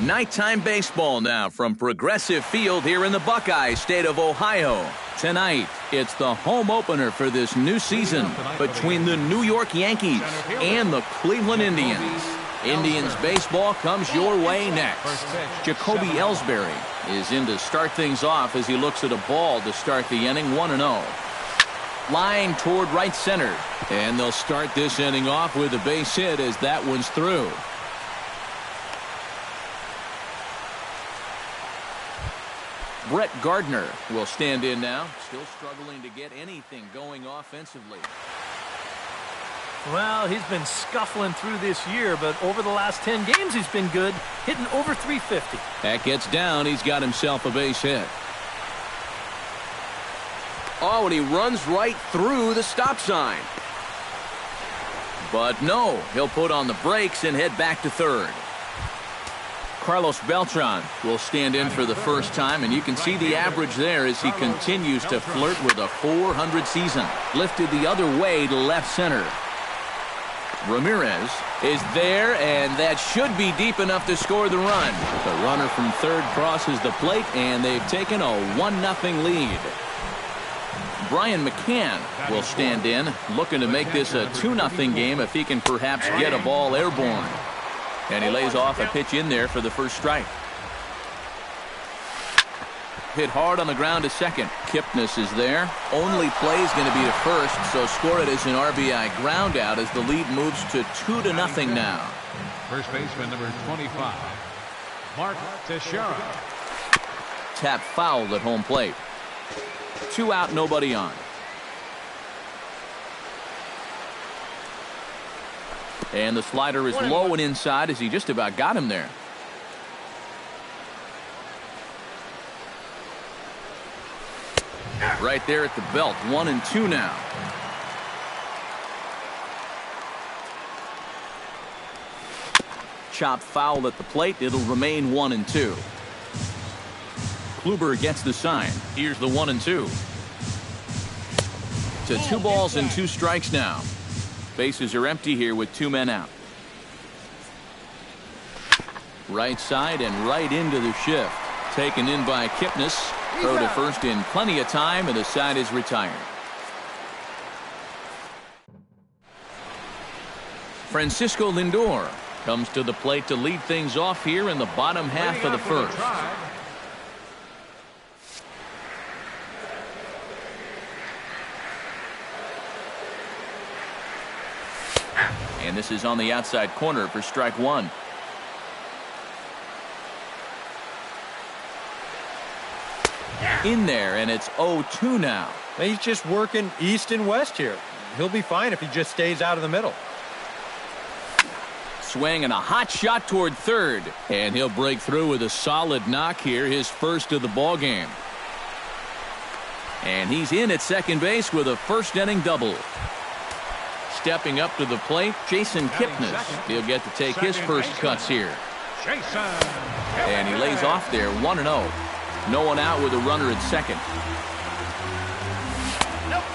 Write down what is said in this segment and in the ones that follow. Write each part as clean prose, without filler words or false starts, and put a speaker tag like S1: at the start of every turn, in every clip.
S1: Nighttime baseball now from Progressive Field here in the Buckeye State of Ohio. Tonight, it's the home opener for this new season between the New York Yankees and the Cleveland Indians. Indians baseball comes your way next. Jacoby Ellsbury is in to start things off as he looks at a ball to start the inning 1-0. Line toward right center. And they'll start this inning off with a base hit as that one's through. Brett Gardner will stand in now, still struggling to get anything going offensively.
S2: Well, he's been scuffling through this year, but over the last 10 games he's been good, hitting over 350.
S1: That gets down. He's got himself a base hit. Oh, and he runs right through the stop sign. But no, he'll put on the brakes and head back to third. Carlos Beltran will stand in for the first time, and you can see the average there as he continues to flirt with a .400 season. Lifted the other way to left center. Ramirez is there, and that should be deep enough to score the run. The runner from third crosses the plate, and they've taken a 1-0 lead. Brian McCann will stand in, looking to make this a 2-0 game if he can perhaps get a ball airborne. And he lays off a pitch in there for the first strike. Hit hard on the ground to second. Kipnis is there. Only play is going to be to first, so score it as an RBI ground out as the lead moves to 2-0 now.
S3: First baseman number 25, Mark Teixeira.
S1: Tap fouled at home plate. 2 out, nobody on. And the slider is low and inside as he just about got him there. Right there at the belt. 1-2 now. Chop foul at the plate. It'll remain 1-2. Kluber gets the sign. Here's the 1-2. To 2 balls and 2 strikes now. Bases are empty here with 2 men out. Right side and right into the shift. Taken in by Kipnis. Throw to first in plenty of time, and the side is retired. Francisco Lindor comes to the plate to lead things off here in the bottom half of the first. And this is on the outside corner for strike 1. In there, and it's 0-2 now.
S4: He's just working east and west here. He'll be fine if he just stays out of the middle.
S1: Swing and a hot shot toward third. And he'll break through with a solid knock here, his first of the ball game. And he's in at second base with a first inning double. Stepping up to the plate, Jason Kipnis. He'll get to take his first cuts here. And he lays off there, 1-0. No one out with a runner at second.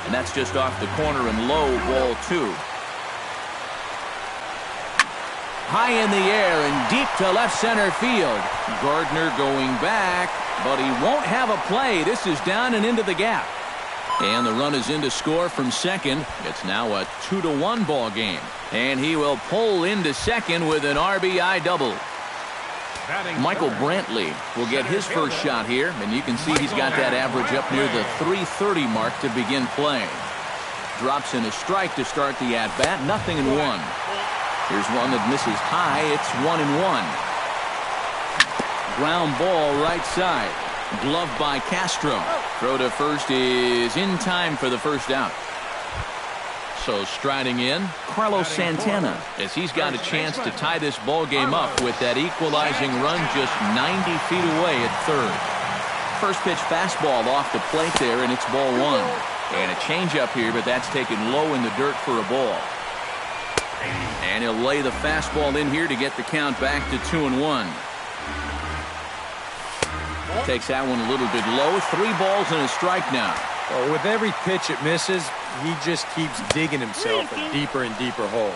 S1: And that's just off the corner and low, ball 2. High in the air and deep to left center field. Gardner going back, but he won't have a play. This is down and into the gap. And the run is in to score from second. It's now a 2-1 ball game. And he will pull into second with an RBI double. Michael Brantley will get his first shot here, and you can see he's got that average up near the 330 mark to begin play. Drops in a strike to start the at-bat, 0-1. Here's one that misses high. It's 1-1. Ground ball right side. Glove by Castro. Throw to first is in time for the first out. So striding in, Carlos Santana, as he's got a chance to tie this ball game up with that equalizing run just 90 feet away at third. First pitch fastball off the plate there, and it's ball 1. And a changeup here, but that's taken low in the dirt for a ball. And he'll lay the fastball in here to get the count back to 2-1. Takes that one a little bit low. 3 balls and a strike now.
S4: Well, with every pitch it misses, he just keeps digging himself a deeper and deeper hole.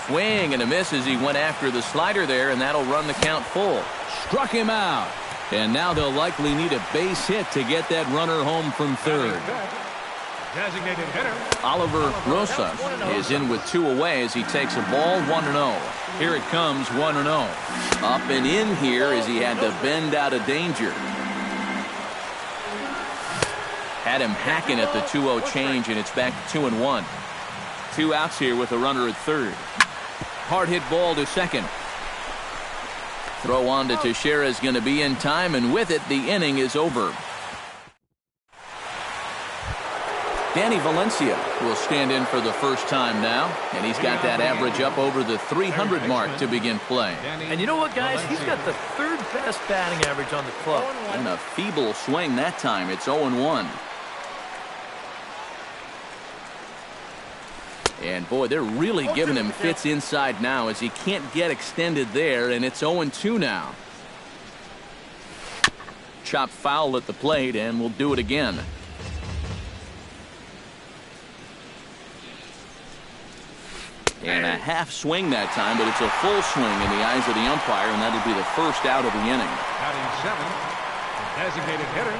S1: Swing and a miss as he went after the slider there, and that'll run the count full. Struck him out. And now they'll likely need a base hit to get that runner home from third.
S3: Designated hitter.
S1: Oliver Rosa is in with 2 away as he takes a ball 1-0. Here it comes 1-0. Up and in here as he had to bend out of danger. Had him hacking at the 2-0 change, and it's back to 2-1. 2 outs here with a runner at third. Hard hit ball to second. Throw on to Teixeira is going to be in time, and with it, the inning is over. Danny Valencia will stand in for the first time now, and he's got that average up over the 300 mark to begin play.
S2: And you know what, guys? He's got the 3rd best batting average on the club.
S1: And a feeble swing that time. It's 0-1. And boy, they're really giving him fits inside now as he can't get extended there, and it's 0-2 now. Chopped foul at the plate, and we'll do it again. And a half swing that time, but it's a full swing in the eyes of the umpire, and that'll be the first out of the inning.
S3: Batting 7th, designated hitter,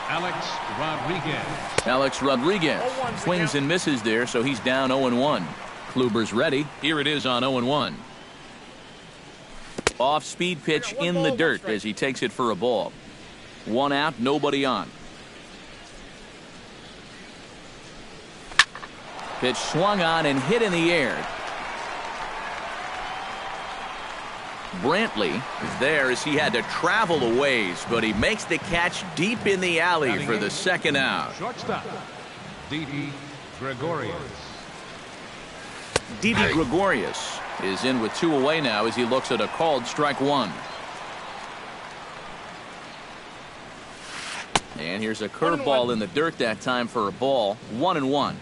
S3: Alex Rodriguez.
S1: Alex Rodriguez swings and misses there, so he's down 0-1. Kluber's ready. Here it is on 0-1. Off-speed pitch in the dirt as he takes it for a ball. 1 out, nobody on. Pitch swung on and hit in the air. Brantley is there as he had to travel a ways, but he makes the catch deep in the alley for the 2nd out.
S3: Shortstop, Didi Gregorius.
S1: Didi Gregorius is in with 2 away now as he looks at a called strike 1. And here's a curveball in the dirt that time for a ball. 1-1.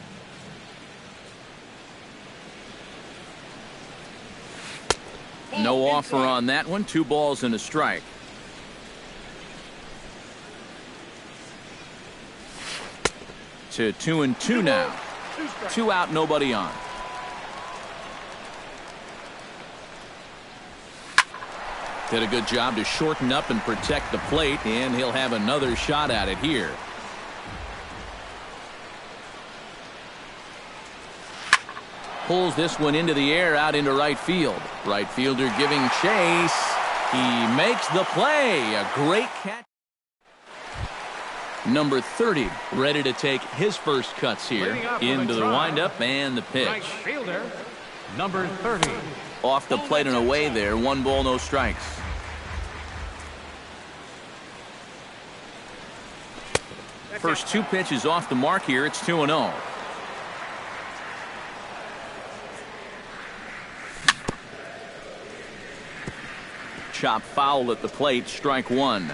S1: No offer on that one. 2 balls and a strike. To 2-2 now. 2 out, nobody on. Did a good job to shorten up and protect the plate, and he'll have another shot at it here. Pulls this one into the air out into right field. Right fielder giving chase. He makes the play. A great catch. Number 30 ready to take his first cuts here. Into the windup and the pitch.
S3: Right fielder, number 30.
S1: Off the plate and away there. 1 ball, no strikes. First 2 pitches off the mark here. It's 2-0. Chop foul at the plate, strike 1.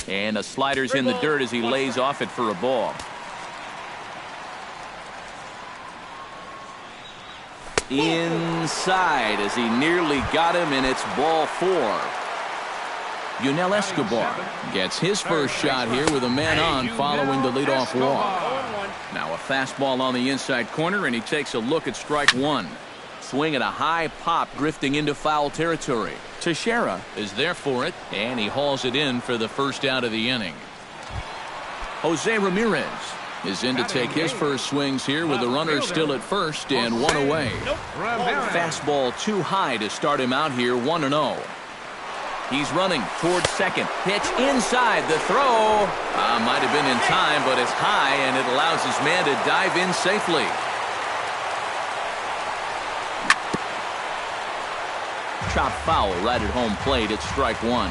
S1: And a slider's in the dirt as he lays off it for a ball. Inside as he nearly got him, and it's ball 4. Yunel Escobar gets his first shot here with a man on following the leadoff walk. Now a fastball on the inside corner, and he takes a look at strike 1. Swing at a high pop drifting into foul territory. Teixeira is there for it, and he hauls it in for the first out of the inning. Jose Ramirez is in to take his first swings here with the runner still at first and 1 away. Fastball too high to start him out here. 1-0. He's running towards second. Pitch inside. The throw might have been in time, but it's high, and it allows his man to dive in safely. Chop foul right at home plate. It's strike 1.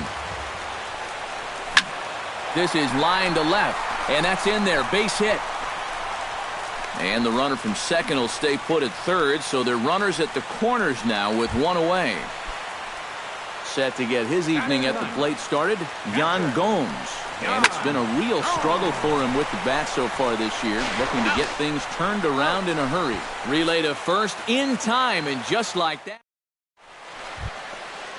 S1: This is line to left, and that's in there. Base hit. And the runner from second will stay put at third, so they're runners at the corners now with 1 away. Set to get his evening at the plate started, Yan Gomes. And it's been a real struggle for him with the bat so far this year, looking to get things turned around in a hurry. Relay to first in time, and just like that.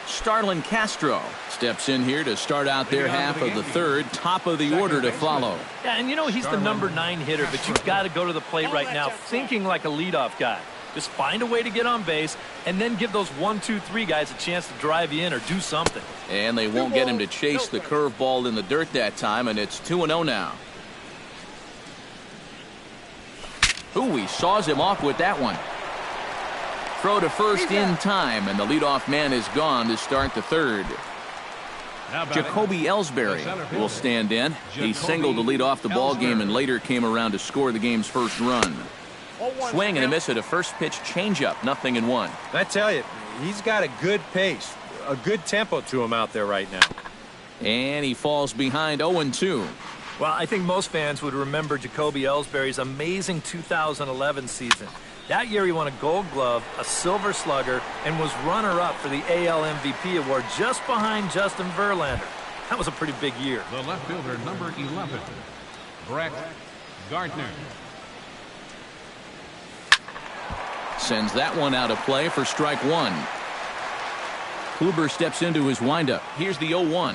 S1: Starlin Castro steps in here to start out their half of the third. Top of the order to follow.
S2: Yeah, and you know he's the number 9 hitter, but you've got to go to the plate right now thinking like a leadoff guy. Just find a way to get on base and then give those 1, 2, 3 guys a chance to drive you in or do something.
S1: And they won't get him to chase the curveball in the dirt that time, and it's 2-0 now. Ooh, he saws him off with that one. Throw to first in time, and the leadoff man is gone to start the third. Jacoby Ellsbury will stand in. He singled to lead off the ball game and later came around to score the game's first run. Swing and a miss at a first pitch changeup, 0-1.
S4: I tell you, he's got a good pace, a good tempo to him out there right now.
S1: And he falls behind 0-2.
S2: Well, I think most fans would remember Jacoby Ellsbury's amazing 2011 season. That year he won a Gold Glove, a Silver Slugger, and was runner-up for the AL MVP award just behind Justin Verlander. That was a pretty big year.
S3: The left fielder, number 11, Brett Gardner.
S1: Sends that one out of play for strike one. Kluber steps into his windup. Here's the 0-1.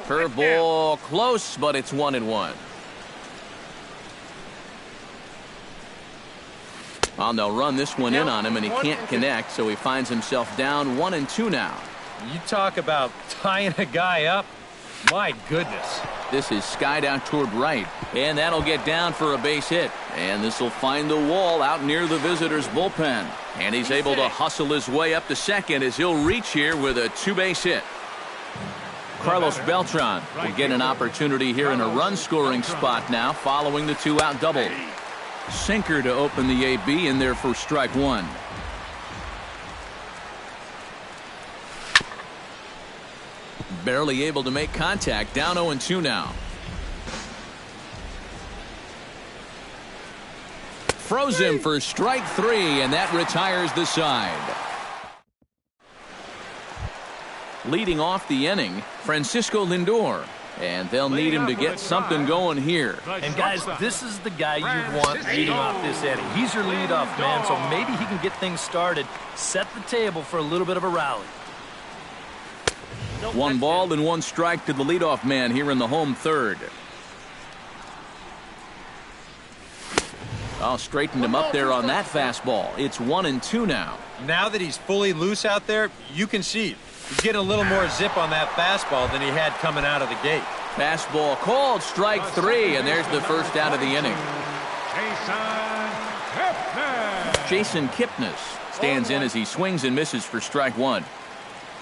S1: Curveball close, but it's 1-1. Well, they'll run this one in on him, and he can't connect, so he finds himself down 1-2 now.
S4: You talk about tying a guy up. My goodness.
S1: This is skied out toward right, and that'll get down for a base hit. And this will find the wall out near the visitor's bullpen. And he's able to hustle his way up to second as he'll reach here with a 2-base hit. Carlos Beltran will get an opportunity here in a run-scoring spot now following the 2-out double. Sinker to open the AB in there for strike one. Barely able to make contact, down 0-2 now. Froze him for strike three, and that retires the side. Leading off the inning, Francisco Lindor. And they'll need him to get something going here.
S2: And guys, this is the guy you want leading off this inning. He's your leadoff man, so maybe he can get things started, set the table for a little bit of a rally.
S1: 1 ball and 1 strike to the leadoff man here in the home third. Oh, straightened him up there on that fastball. It's 1-2 now.
S4: Now that he's fully loose out there, you can see he's getting a little more zip on that fastball than he had coming out of the gate.
S1: Fastball called, strike three, and there's the first out of the inning. Jason Kipnis stands in as he swings and misses for strike one.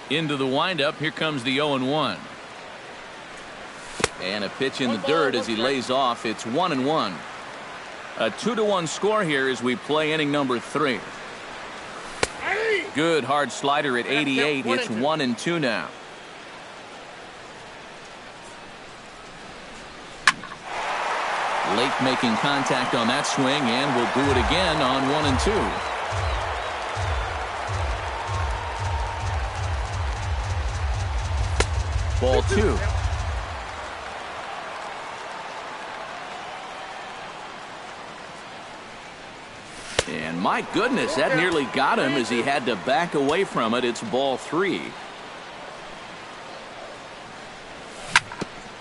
S1: Into the windup, here comes the 0-1. And a pitch in the dirt as he lays off. It's 1-1. A 2-1 score here as we play inning number 3. Good hard slider at 88. It's 1-2 now. Late making contact on that swing, and will do it again on 1-2. Ball 2. And my goodness, that nearly got him as he had to back away from it. It's ball 3.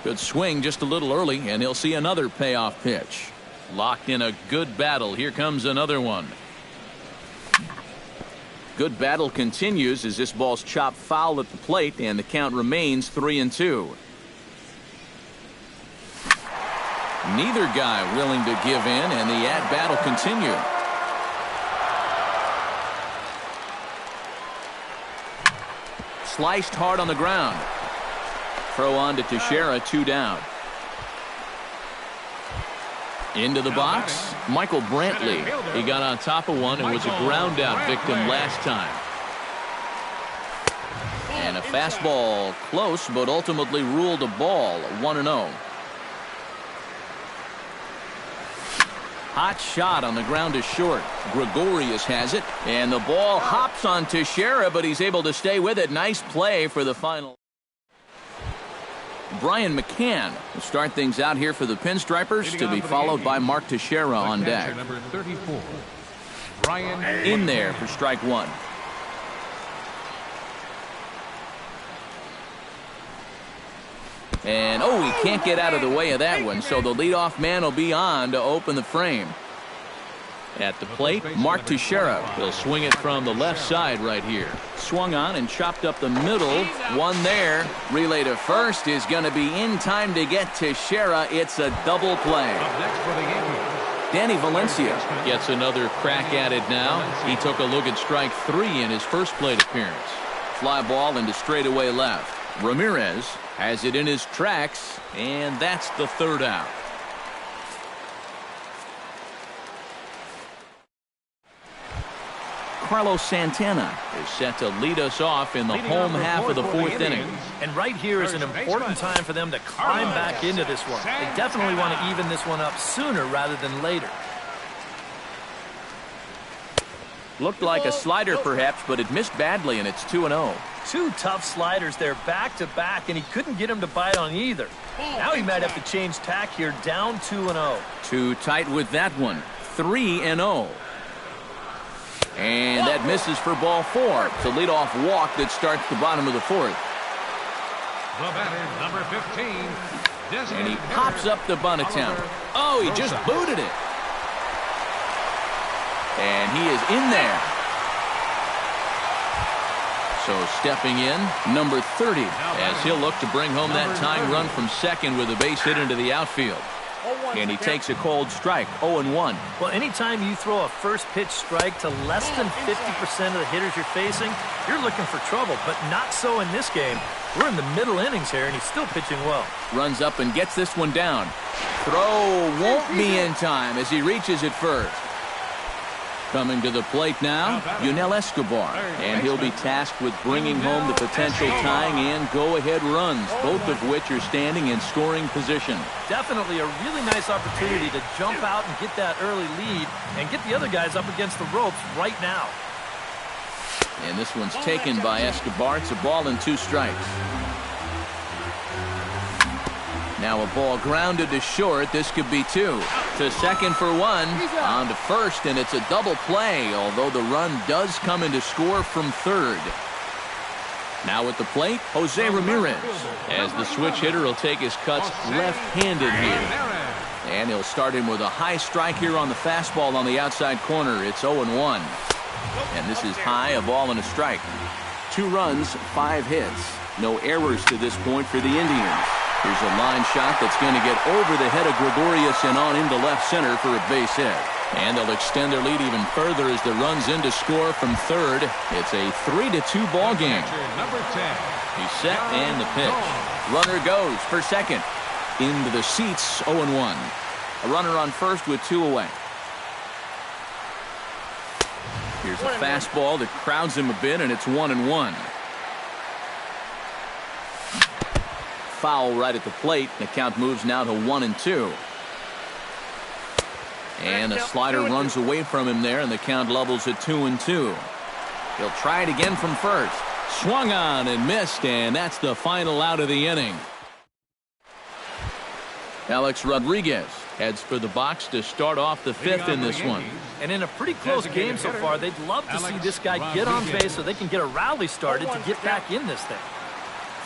S1: Good swing just a little early, and he'll see another payoff pitch. Locked in a good battle. Here comes another one. Good battle continues as this ball's chopped foul at the plate, and the count remains 3-2. Neither guy willing to give in, and the at-bat will continue. Sliced hard on the ground. Throw on to Teixeira, 2 down. Into the box, Michael Brantley. He got on top of one and was a ground out victim last time. And a fastball close, but ultimately ruled a ball, 1-0. Hot shot on the ground is short. Gregorius has it, and the ball hops on Teixeira, but he's able to stay with it. Nice play for the final. Brian McCann will start things out here for the Pinstripers, to be followed by Mark Teixeira on deck.
S3: Number 34, Brian
S1: in there for strike one. And, oh, he can't get out of the way of that one, so the leadoff man will be on to open the frame. At the plate, Mark Teixeira. He'll swing it from the left side right here. Swung on and chopped up the middle. One there. Relay to first is going to be in time to get Teixeira. It's a double play. Danny Valencia gets another crack at it now. He took a look at strike 3 in his first plate appearance. Fly ball into straightaway left. Ramirez has it in his tracks, and that's the third out. Carlos Santana is set to lead us off in the home half of the fourth inning.
S2: And right here is an important time for them to climb back into this one. They definitely want to even this one up sooner rather than later.
S1: Looked like a slider perhaps, but it missed badly, and it's 2-0.
S2: Two tough sliders there back-to-back, and he couldn't get him to bite on either. Now he might have to change tack here, down 2-0.
S1: Too tight with that one. 3-0. And that misses for ball 4. It's a leadoff walk that starts the bottom of the fourth.
S3: The batter, number 15.
S1: And he pops up the bunt attempt. Oh, he just booted it. And he is in there. So stepping in, number 30, as he'll look to bring home that tying run from second with a base hit into the outfield. And he takes a cold strike, 0-1.
S2: Well, anytime you throw a first pitch strike to less than 50% of the hitters you're facing, you're looking for trouble, but not so in this game. We're in the middle innings here, and he's still pitching well.
S1: Runs up and gets this one down. Throw won't be in time as he reaches it first. Coming to the plate now, Yunel Escobar, and he'll be tasked with bringing home the potential tying and go-ahead runs, both of which are standing in scoring position.
S2: Definitely a really nice opportunity to jump out and get that early lead and get the other guys up against the ropes right now.
S1: And this one's taken by Escobar. It's a ball and 2 strikes. Now a ball grounded to short. This could be 2. To second for 1. On to first, and it's a double play, although the run does come into score from third. Now at the plate, Jose Ramirez, as the switch hitter will take his cuts left-handed here. And he'll start him with a high strike here on the fastball on the outside corner. It's 0-1. And this is high, a ball and a strike. 2 runs, 5 hits. No errors to this point for the Indians. Here's a line shot that's going to get over the head of Gregorius and on into left center for a base hit. And they'll extend their lead even further as the run's in to score from third. It's a 3-2 ball game. He's set and the pitch. Runner goes for second. Into the seats, 0-1. A runner on first with 2 away. Here's a fastball that crowds him a bit, and it's 1-1. Foul right at the plate. The count moves now to 1-2. And a slider runs away from him there, and the count levels at 2-2. He'll try it again from first. Swung on and missed, and that's the final out of the inning. Alex Rodriguez heads for the box to start off the 5th in this one.
S2: And in a pretty close game so far, they'd love to see this guy get on base so they can get a rally started to get back in this thing.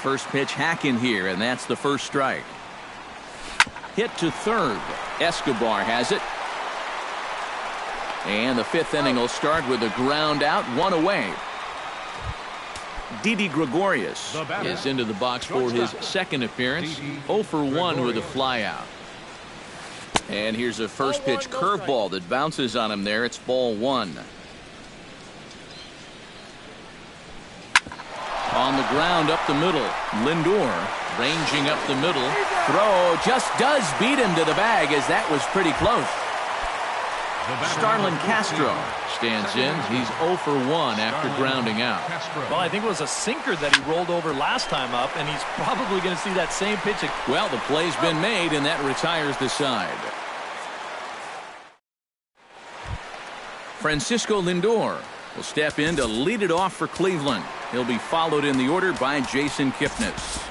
S1: First pitch hack in here, and that's the first strike. Hit to third. Escobar has it. And the 5th inning will start with a ground out, 1 away. Didi Gregorius is into the box for his second appearance. 0 for 1 with a flyout. And here's a first pitch curveball that bounces on him there. It's ball 1. On the ground up the middle. Lindor ranging up the middle. Throw just does beat him to the bag, as that was pretty close. Starlin Castro stands in. He's 0 for 1 after grounding out.
S2: Well, I think it was a sinker that he rolled over last time up, and he's probably going to see that same pitch.
S1: Well, the play's been made, and that retires the side. Francisco Lindor will step in to lead it off for Cleveland. He'll be followed in the order by Jason Kipnis.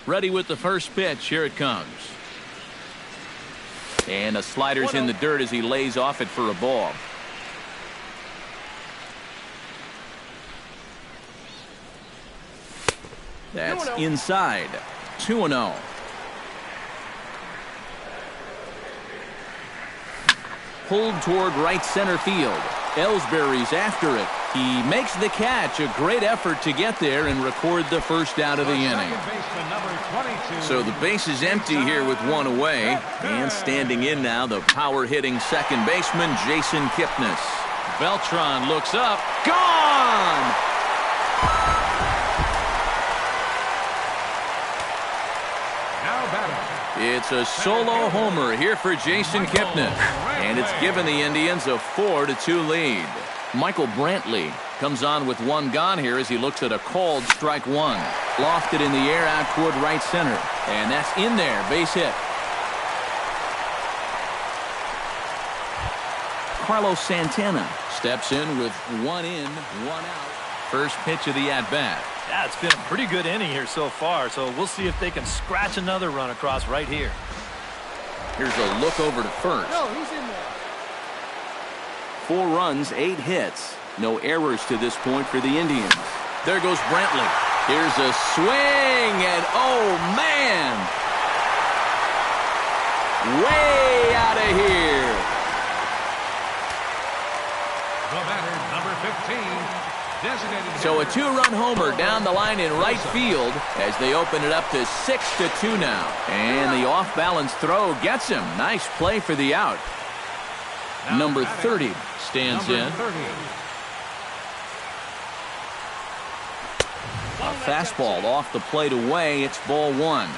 S1: Ready with the first pitch. Here it comes. And a slider's in the dirt as he lays off it for a ball. That's inside. 2-0. Pulled toward right center field. Ellsbury's after it. He makes the catch. A great effort to get there and record the first out of the inning. So the base is empty here with one away. And standing in now, the power-hitting second baseman, Jason Kipnis. Beltran looks up. Gone! It's a solo homer here for Jason Kipnis, and it's given the Indians a 4-2 lead. Michael Brantley comes on with one gone here as he looks at a called strike one. Lofted in the air out toward right center, and that's in there, base hit. Carlos Santana steps in with one in, one out. First pitch of the at-bat.
S2: Yeah, it's been a pretty good inning here so far, so we'll see if they can scratch another run across right here.
S1: Here's a look over to first.
S5: No, he's in there.
S1: 4 runs, 8 hits. No errors to this point for the Indians. There goes Brantley. Here's a swing, and oh, man! Way out of here.
S3: The batter, number 15.
S1: So a 2-run homer down the line in right field as they open it up to 6-2 now. And the off-balance throw gets him. Nice play for the out. Number 30 stands in. A fastball off the plate away. It's ball 1.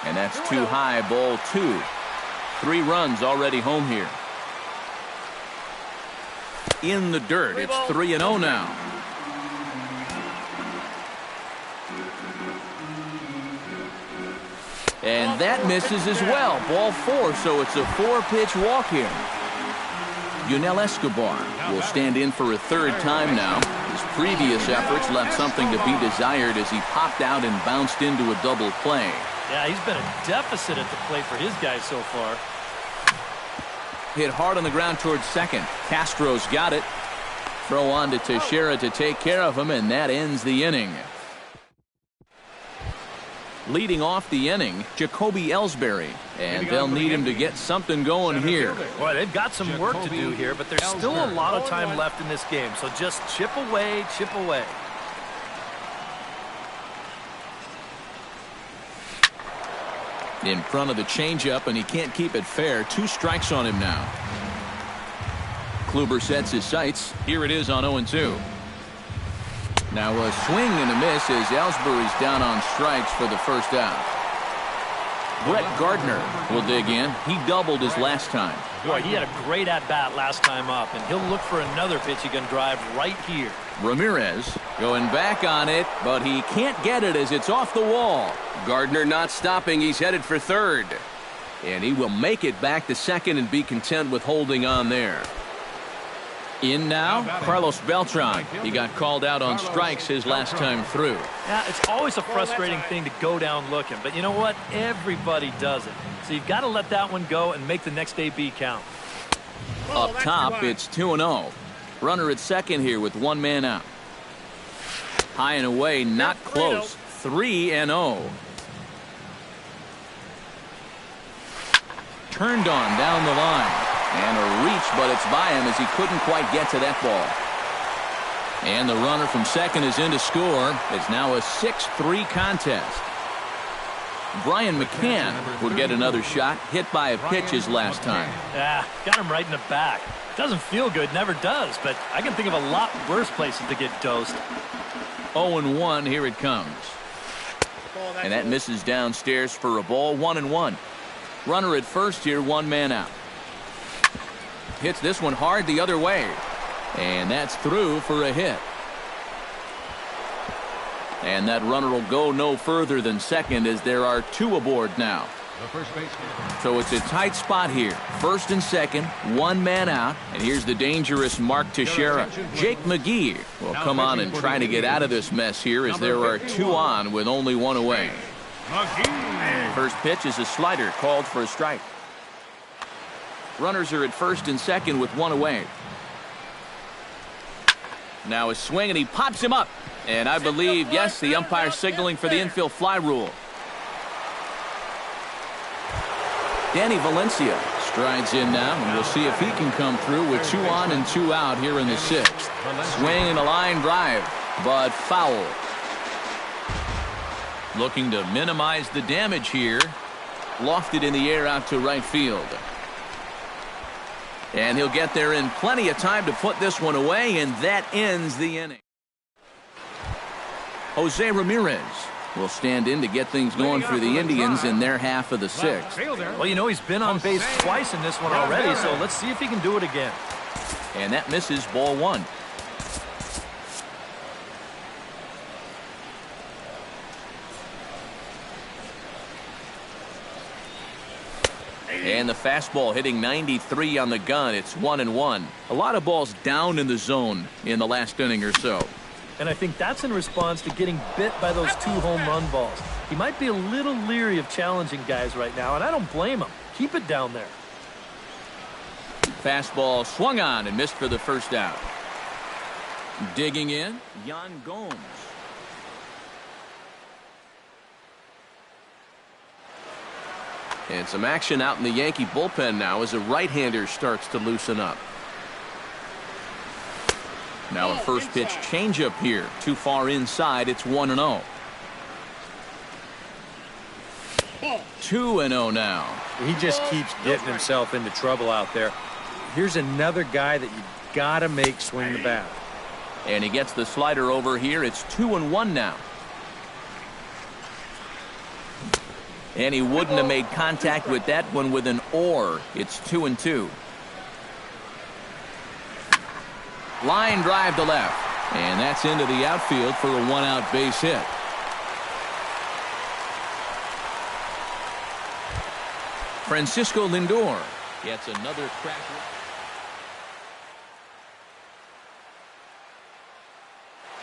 S1: And that's too high, ball 2. 3 runs already home here. In the dirt. It's 3-0 now. And that misses as well. Ball 4, so it's a 4-pitch walk here. Yunel Escobar will stand in for a third time now. His previous efforts left something to be desired as he popped out and bounced into a double play.
S2: Yeah, he's been a deficit at the plate for his guys so far.
S1: Hit hard on the ground towards second. Castro's got it. Throw on to Teixeira to take care of him, and that ends the inning. Leading off the inning, Jacoby Ellsbury, and they'll need him to get something going here.
S2: Boy, they've got some work to do here, but there's still a lot of time left in this game, so just chip away, chip away.
S1: In front of the changeup, and he can't keep it fair. 2 strikes on him now. Kluber sets his sights. Here it is on 0-2. Now a swing and a miss as Ellsbury's down on strikes for the first out. Brett Gardner will dig in. He doubled his last time.
S2: Boy, he had a great at-bat last time up, and he'll look for another pitch he can drive right here.
S1: Ramirez going back on it, but he can't get it as it's off the wall. Gardner not stopping. He's headed for third. And he will make it back to second and be content with holding on there. In now, Carlos Beltran. He got called out on strikes his last time through.
S2: Yeah, it's always a frustrating thing to go down looking, but you know what? Everybody does it. So you've got to let that one go and make the next AB count.
S1: Up top, it's 2-0. Runner at second here with 1 man out. High and away, not close. 3-0. Turned on down the line. And a reach, but it's by him as he couldn't quite get to that ball. And the runner from second is in to score. It's now a 6-3 contest. Brian McCann will get another shot, hit by a pitch his last time.
S2: Yeah, got him right in the back. Doesn't feel good, never does, but I can think of a lot worse places to get dosed.
S1: 0-1, here it comes. And that misses downstairs for a ball. 1-1. Runner at first here, 1 man out. Hits this one hard the other way. And that's through for a hit. And that runner will go no further than second as there are 2 aboard now. So it's a tight spot here. First and second, 1 man out. And here's the dangerous Mark Teixeira. Jake McGee will come on and try to get out of this mess here as there are 2 on with only 1 away. First pitch is a slider called for a strike. Runners are at first and second with 1 away. Now a swing, and he pops him up. And I believe, yes, the umpire signaling for the infield fly rule. Danny Valencia strides in now, and we'll see if he can come through with 2 on and 2 out here in the 6th. Swing and a line drive, but foul. Looking to minimize the damage here. Lofted in the air out to right field. And he'll get there in plenty of time to put this one away, and that ends the inning. Jose Ramirez will stand in to get things going for the Indians in their half of the 6th.
S2: Well, you know, he's been on base twice in this one already, so let's see if he can do it again.
S1: And that misses, ball 1. And the fastball hitting 93 on the gun. It's 1-1. A lot of balls down in the zone in the last inning or so.
S2: And I think that's in response to getting bit by those 2 home run balls. He might be a little leery of challenging guys right now, and I don't blame him. Keep it down there.
S1: Fastball swung on and missed for the first out. Digging in, Yan Gomes. And some action out in the Yankee bullpen now as a right-hander starts to loosen up. Now a first pitch changeup here. Too far inside. It's 1-0. 2-0 now.
S4: He just keeps getting himself into trouble out there. Here's another guy that you got to make swing the bat.
S1: And he gets the slider over here. It's 2-1 now. And he wouldn't have made contact with that one with an or. It's 2-2. Line drive to left. And that's into the outfield for a 1-out base hit. Francisco Lindor gets another crack.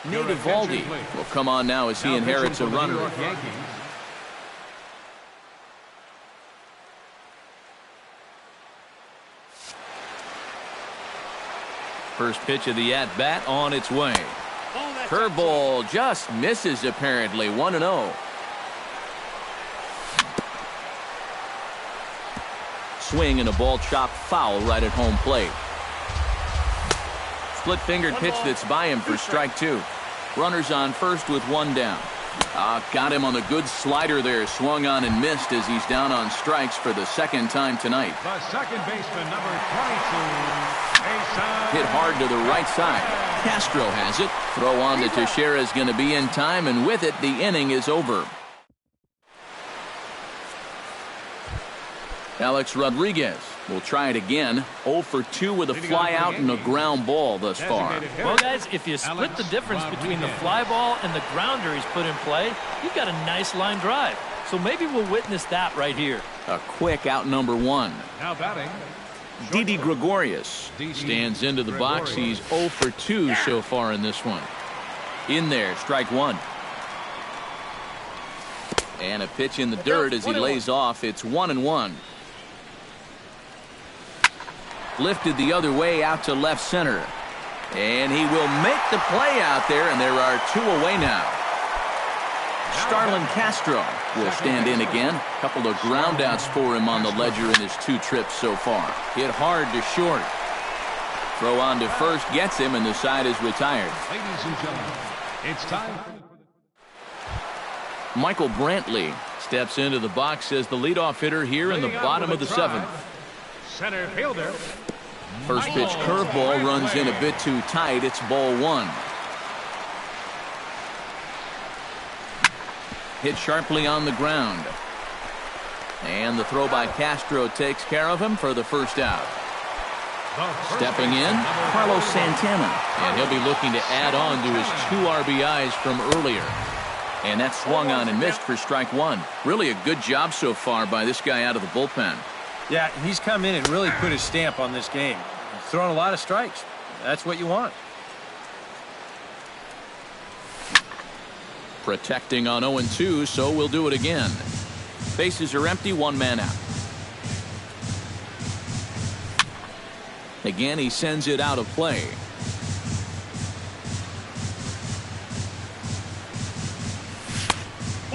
S1: Nate Eovaldi will come on now as he inherits a runner. First pitch of the at-bat on its way. Curveball just misses apparently. 1-0. Swing and a ball chopped foul right at home plate. Split-fingered pitch that's by him for strike 2. Runners on first with 1 down. Got him on the good slider there. Swung on and missed as he's down on strikes for the second time tonight.
S3: The second baseman, number 22.
S1: Hit hard to the right side. Castro has it. Throw on to Teixeira is going to be in time, and with it, the inning is over. Alex Rodriguez will try it again. 0 for 2 with a fly out and a ground ball thus far.
S2: Well, guys, if you split the difference between the fly ball and the grounder he's put in play, you've got a nice line drive. So maybe we'll witness that right here.
S1: A quick out number 1.
S3: Now batting.
S1: Didi Gregorius stands into the box. He's 0 for 2 so far in this one. In there, strike 1. And a pitch in the dirt as he lays off. It's 1-1. Lifted the other way out to left center. And he will make the play out there, and there are 2 away now. Starlin Castro will stand in again. A couple of groundouts for him on the ledger in his 2 trips so far. Hit hard to short. Throw on to first gets him, and the side is retired.
S3: Ladies and gentlemen, it's time.
S1: Michael Brantley steps into the box as the leadoff hitter here in the bottom of the 7th.
S3: Center fielder.
S1: First pitch curveball runs in a bit too tight. It's ball 1. Hit sharply on the ground. And the throw by Castro takes care of him for the first out. Stepping in, Carlos Santana. And he'll be looking to add on to his 2 RBIs from earlier. And that swung on and missed for strike 1. Really a good job so far by this guy out of the bullpen.
S4: Yeah, he's come in and really put his stamp on this game. He's thrown a lot of strikes. That's what you want.
S1: Protecting on 0-2, so we'll do it again. Bases are empty, 1 man out. Again, he sends it out of play.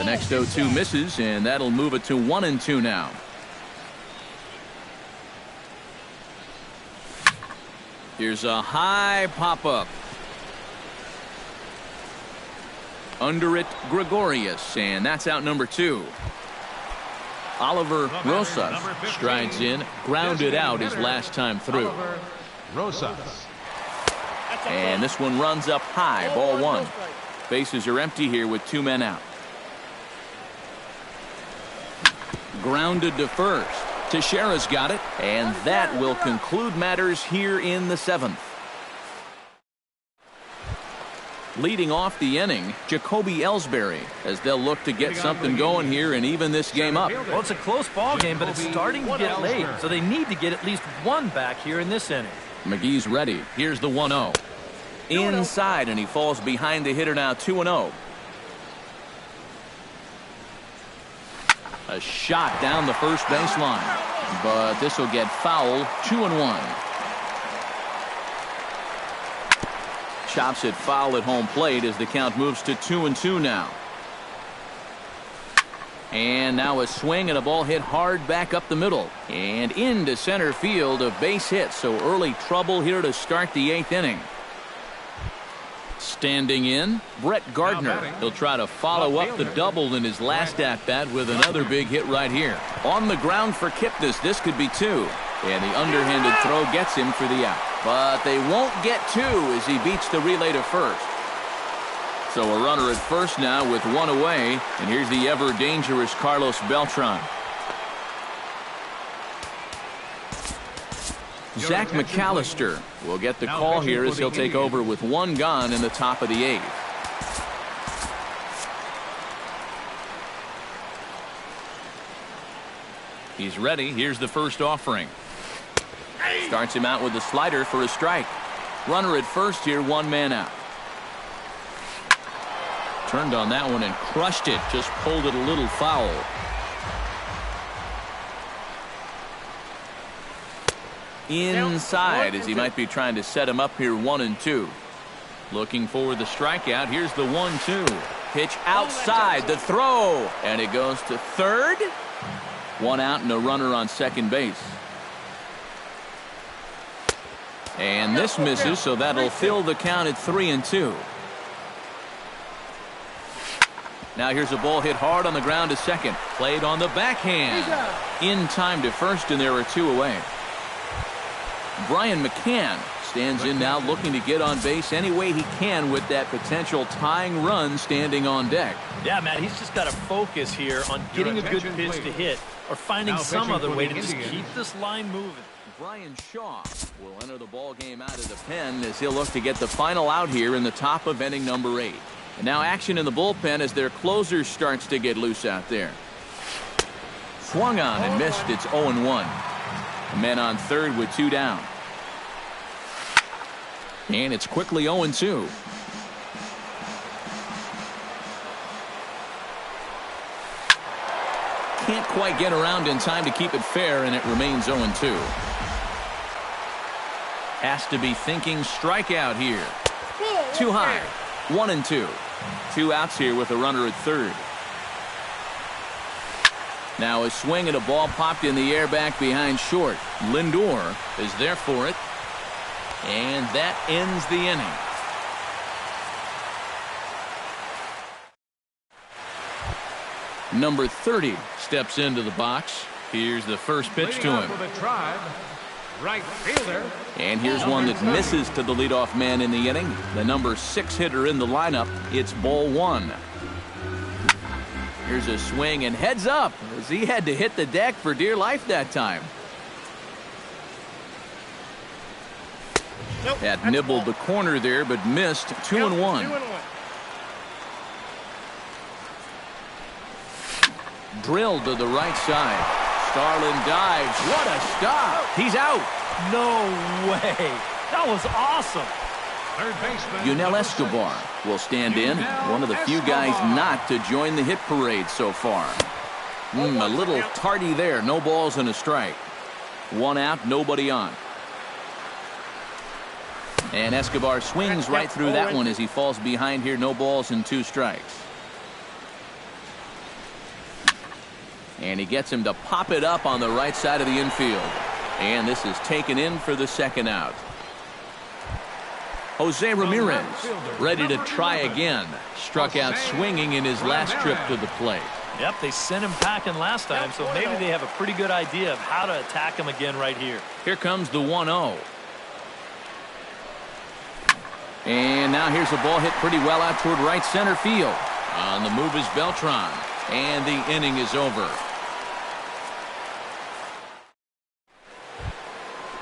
S1: The next 0-2 misses, and that'll move it to 1-2 now. Here's a high pop-up. Under it, Gregorius, and that's out number 2. Oliver Rosas strides in, grounded out his last time through.
S3: Rosas.
S1: And this one runs up high, ball 1. Bases are empty here with 2 men out. Grounded to first. Teixeira's got it, and that will conclude matters here in the 7th. Leading off the inning, Jacoby Ellsbury, as they'll look to get something going here and even this game up.
S2: Well, it's a close ball game, but it's starting to get late, so they need to get at least one back here in this inning.
S1: McGee's ready. Here's the 1-0. Inside, and he falls behind the hitter now, 2-0. A shot down the first baseline, but this will get foul. 2-1. Chops it foul at home plate as the count moves to 2-2 now. And now a swing and a ball hit hard back up the middle and into center field. A base hit, so early trouble here to start the 8th inning. Standing in, Brett Gardner. He'll try to follow up the double in his last at-bat with another big hit right here. On the ground for Kipnis, this could be 2. And the underhanded throw gets him for the out. But they won't get 2 as he beats the relay to first. So a runner at first now with 1 away. And here's the ever-dangerous Carlos Beltran. Zach McAllister will get the call here as he'll take over with 1 gone in the top of the 8th. He's ready. Here's the first offering. Starts him out with the slider for a strike. Runner at first here, 1 man out. Turned on that one and crushed it. Just pulled it a little foul. Inside as he might be trying to set him up here, 1-2. Looking for the strikeout. Here's the 1-2. Pitch outside, the throw, and it goes to third. 1 out and a runner on second base. And this misses, so that'll fill the count at 3-2. Now here's a ball hit hard on the ground to second. Played on the backhand. In time to first, and there are 2 away. Brian McCann stands in now, looking to get on base any way he can with that potential tying run standing on deck.
S2: Yeah, Matt, he's just got to focus here on getting a good pitch to hit or finding some other way to just keep this line moving.
S1: Brian Shaw will enter the ball game out of the pen as he'll look to get the final out here in the top of inning number 8. And now action in the bullpen as their closer starts to get loose out there. Swung on and missed. It's 0-1. Men on third with 2 down. And it's quickly 0-2. Can't quite get around in time to keep it fair, and it remains 0-2. Has to be thinking strikeout here. Too high. 1-2. 2 outs here with a runner at third. Now a swing and a ball popped in the air back behind short. Lindor is there for it. And that ends the inning. Number 30 steps into the box. Here's the first pitch to him.
S3: Right fielder.
S1: And here's one that misses to the leadoff man in the inning. The number 6 hitter in the lineup. It's ball 1. Here's a swing and heads up as he had to hit the deck for dear life that time. That nibbled the corner there, but missed. 2-1. Drilled to the right side. Starlin dives. What a stop. He's out.
S2: No way. That was awesome.
S3: Third baseman.
S1: Yunel Escobar will stand in. One of the few guys not to join the hit parade so far. A little tardy there. No balls and a strike. 1 out, nobody on. And Escobar swings right through that one as he falls behind here. No balls and 2 strikes. And he gets him to pop it up on the right side of the infield. And this is taken in for the second out. Jose Ramirez ready to try again. Struck out swinging in his last trip to the plate.
S2: Yep, they sent him packing last time, so maybe they have a pretty good idea of how to attack him again right here.
S1: Here comes the 1-0. And now here's a ball hit pretty well out toward right center field. On the move is Beltran. And the inning is over.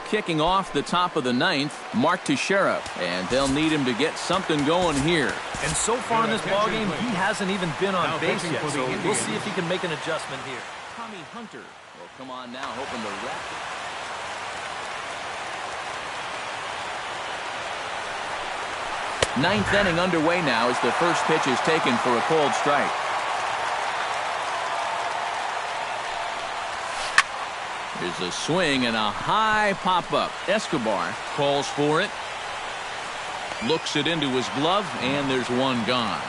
S1: Kicking off the top of the ninth, Mark Teixeira, and they'll need him to get something going here.
S2: And so far in this ballgame, he hasn't even been on base yet, so we'll see if he can make an adjustment here.
S1: Tommy Hunter will come on now, hoping to wrap it. Ninth inning underway now as the first pitch is taken for a cold strike. Here's a swing and a high pop-up. Escobar calls for it. Looks it into his glove, and there's one gone.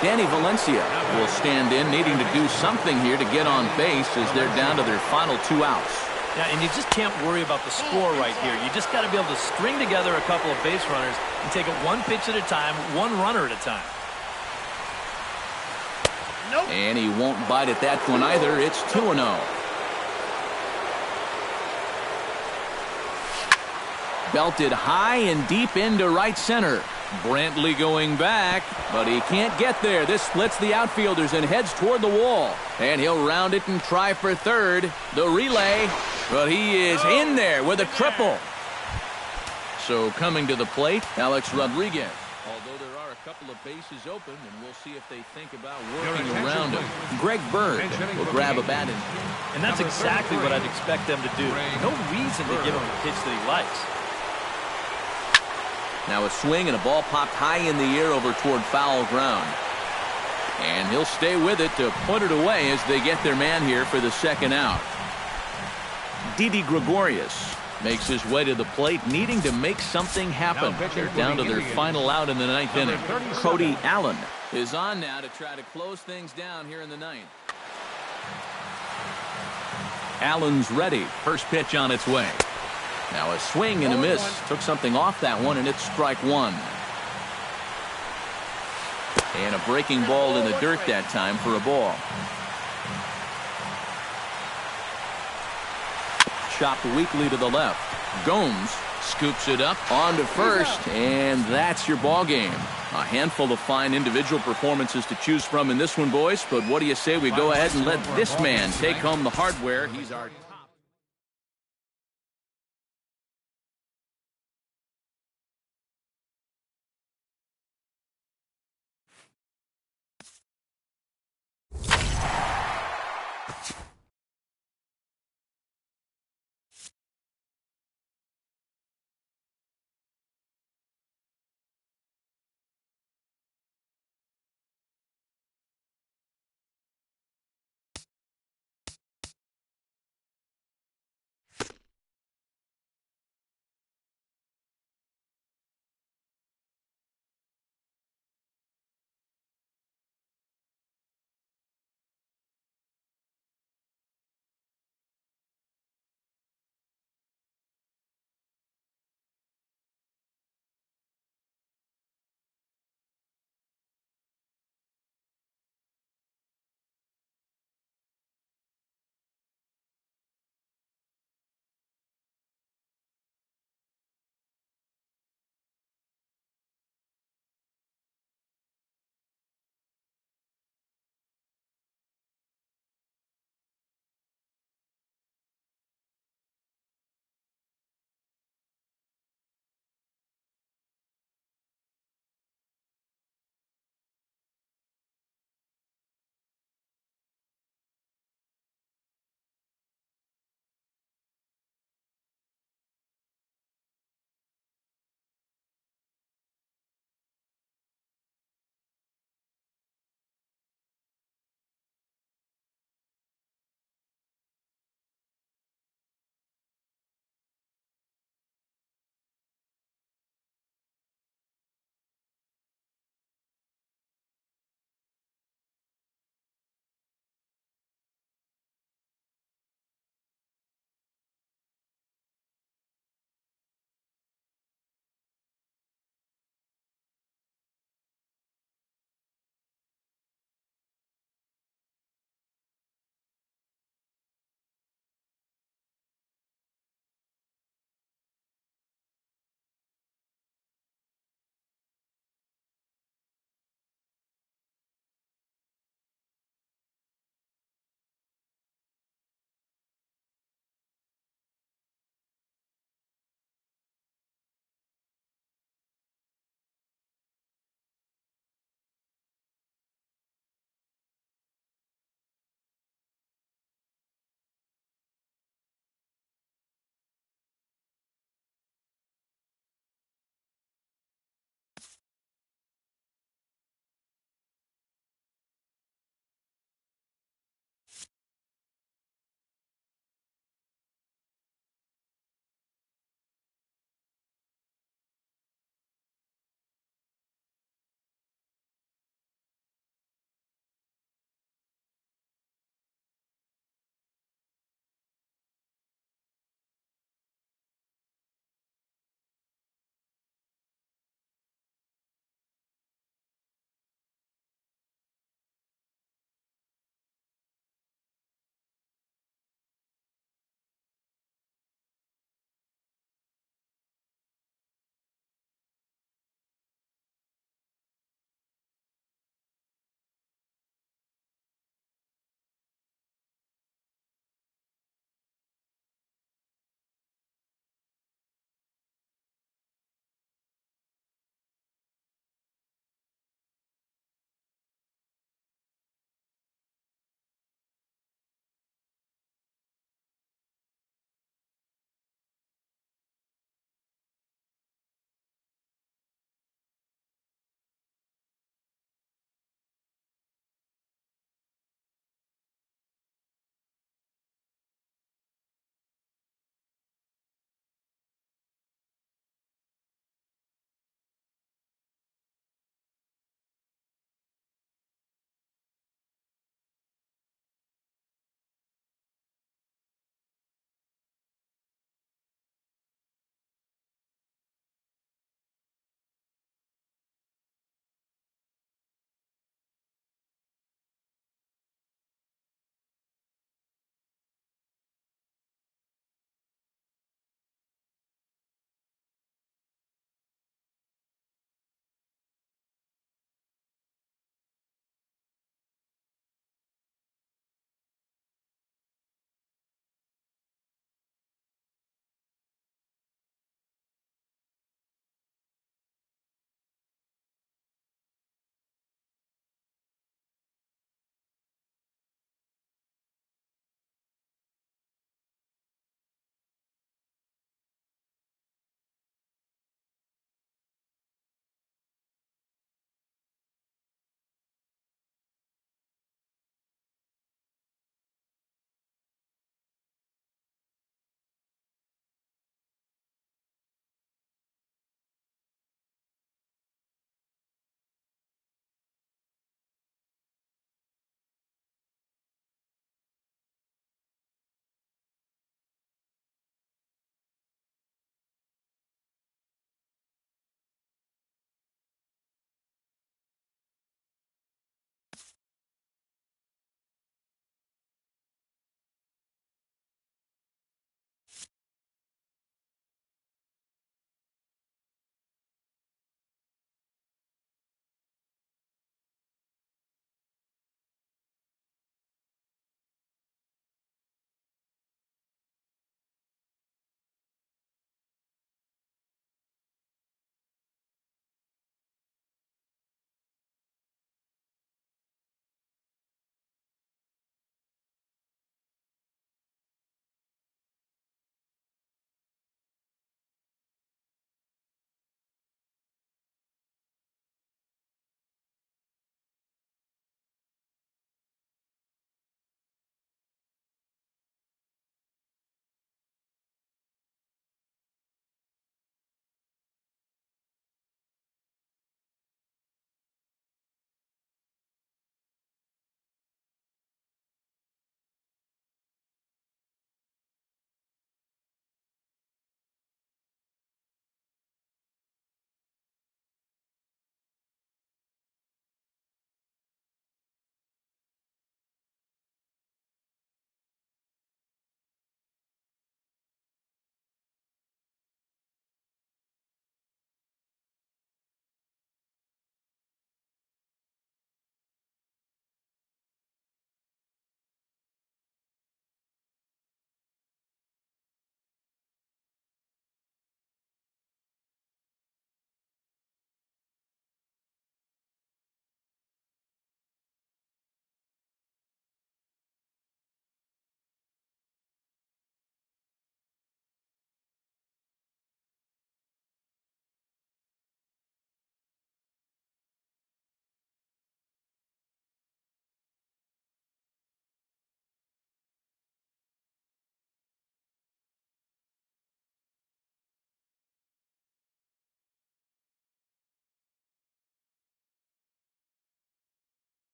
S1: Danny Valencia will stand in, needing to do something here to get on base as they're down to their final 2 outs.
S2: Yeah, and you just can't worry about the score right here. You just got to be able to string together a couple of base runners and take it one pitch at a time, one runner at a time.
S3: Nope.
S1: And he won't bite at that one either. It's 2-0. Belted high and deep into right center. Brantley going back, but he can't get there. This splits the outfielders and heads toward the wall. And he'll round it and try for third. The relay, but he is in there with a triple. So coming to the plate, Alex Rodriguez. Although there are a couple of bases open, and we'll see if they think about working around him. Greg Bird will grab a bat in.
S2: And that's exactly what I'd expect them to do. No reason to give him a pitch that he likes.
S1: Now a swing and a ball popped high in the air over toward foul ground. And he'll stay with it to put it away as they get their man here for the second out. Didi Gregorius makes his way to the plate, needing to make something happen. They're down to their final out in the ninth inning. Cody Allen is on now to try to close things down here in the ninth. Allen's ready. First pitch on its way. Now a swing and a miss. Took something off that one, and it's strike one. And a breaking ball in the dirt that time for a ball. Chopped weakly to the left. Gomes scoops it up onto first, and that's your ball game. A handful of fine individual performances to choose from in this one, boys. But what do you say we go ahead and let this man take home the hardware? He's our